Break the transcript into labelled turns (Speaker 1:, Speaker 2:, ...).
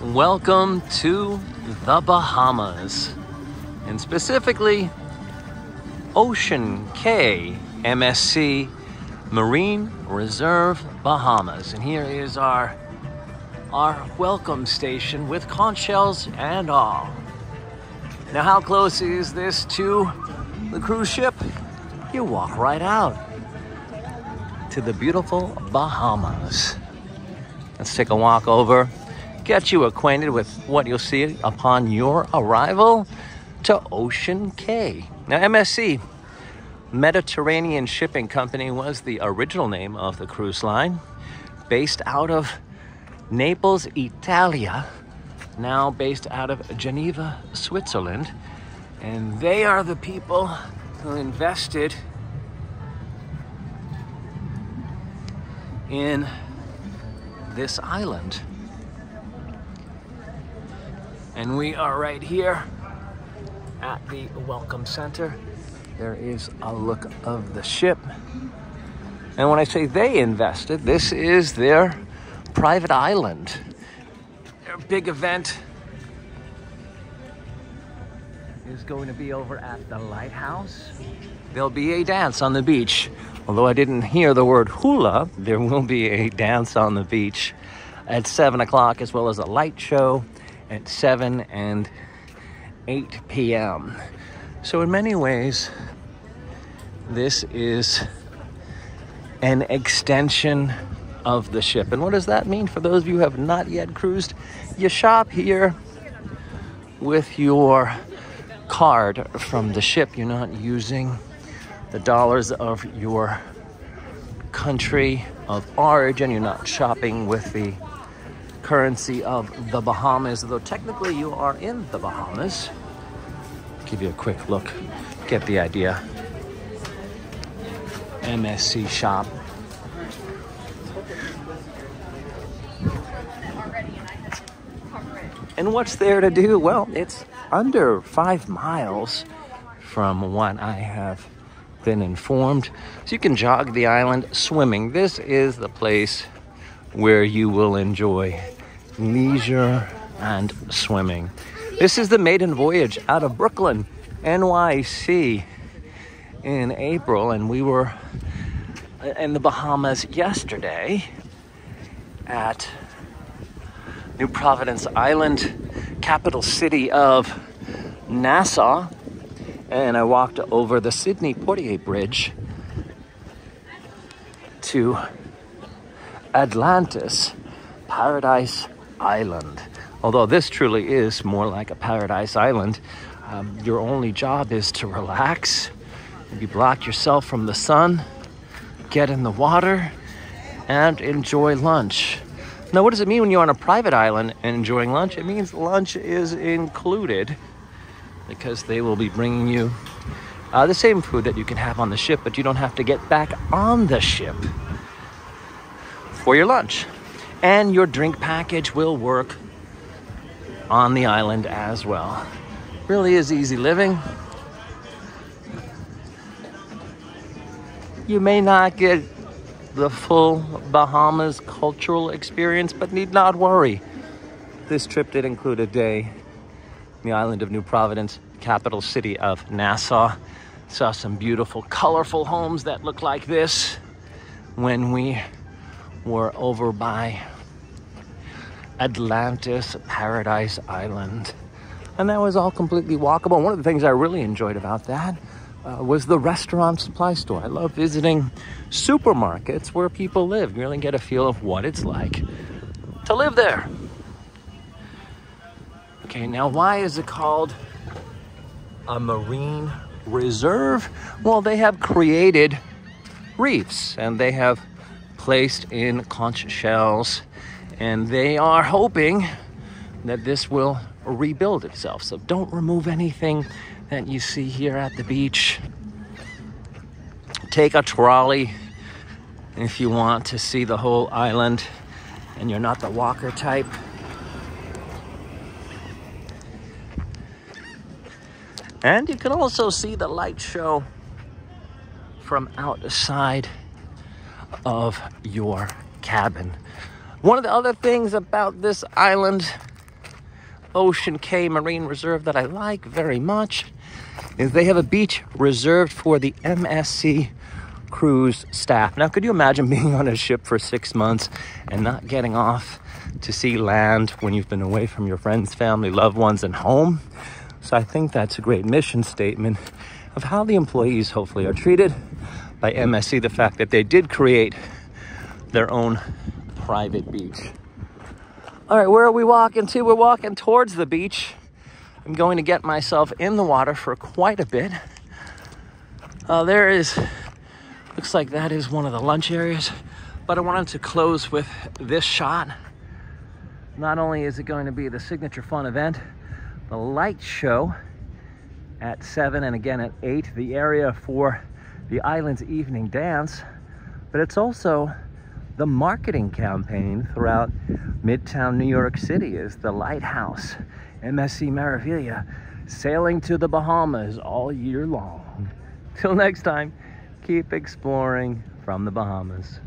Speaker 1: Welcome to the Bahamas, and specifically Cay MSC Marine Reserve, Bahamas. And here is our welcome station with conch shells and all. Now, how close is this to the cruise ship? You walk right out to the beautiful Bahamas. Let's take a walk over, get you acquainted with what you'll see upon your arrival to Cay. Now, MSC Mediterranean Shipping Company was the original name of the cruise line, based out of Naples, Italia, now based out of Geneva, Switzerland. And they are the people who invested in this island. And we are right here at the Welcome Center. There is a look of the ship. And when I say they invested, this is their private island. Their big event is going to be over at the Lighthouse. There'll be a dance on the beach. Although I didn't hear the word hula, there will be a dance on the beach at 7 o'clock, as well as a light show at 7 and 8 p.m. So in many ways, this is an extension of the ship. And what does that mean for those of you who have not yet cruised? You shop here with your card from the ship. You're not using the dollars of your country of origin. You're not shopping with the currency of the Bahamas, though technically you are in the Bahamas. Give you a quick look, get the idea. MSC shop. And what's there to do? Well, it's under 5 miles from what I have been informed. So you can jog the island swimming. This is the place where you will enjoy leisure and swimming. This is the maiden voyage out of Brooklyn, NYC in April, and we were in the Bahamas yesterday at New Providence Island, capital city of Nassau. And I walked over the Sydney Portier Bridge to Atlantis, Paradise Island. Although this truly is more like a paradise island, your only job is to relax, maybe block yourself from the sun, get in the water, and enjoy lunch. Now, what does it mean when you're on a private island and enjoying lunch? It means lunch is included, because they will be bringing you the same food that you can have on the ship, but you don't have to get back on the ship for your lunch. And your drink package will work on the island as well. Really is easy living. You may not get the full Bahamas cultural experience, but need not worry. This trip did include a day the island of New Providence, capital city of Nassau. Saw some beautiful, colorful homes that look like this when we were over by Atlantis, Paradise Island. And that was all completely walkable. One of the things I really enjoyed about that was the restaurant supply store. I love visiting supermarkets where people live. You really get a feel of what it's like to live there. Okay, now why is it called a marine reserve? Well, they have created reefs, and they have placed in conch shells, and they are hoping that this will rebuild itself. So don't remove anything that you see here at the beach. Take a trolley if you want to see the whole island and you're not the walker type. And you can also see the light show from outside of your cabin. One of the other things about this island ocean Cay Marine Reserve that I like very much is they have a beach reserved for the MSC cruise staff. Now, could you imagine being on a ship for 6 months and not getting off to see land when you've been away from your friends, family, loved ones, and home? So I think that's a great mission statement of how the employees hopefully are treated by MSC, the fact that they did create their own private beach. All right, where are we walking to? We're walking towards the beach. I'm going to get myself in the water for quite a bit. Looks like that is one of the lunch areas, but I wanted to close with this shot. Not only is it going to be the signature fun event, the light show at 7 and again at 8, the area for the island's evening dance, but it's also the marketing campaign throughout Midtown New York City is the Lighthouse, MSC Meraviglia, sailing to the Bahamas all year long. Till next time, keep exploring from the Bahamas.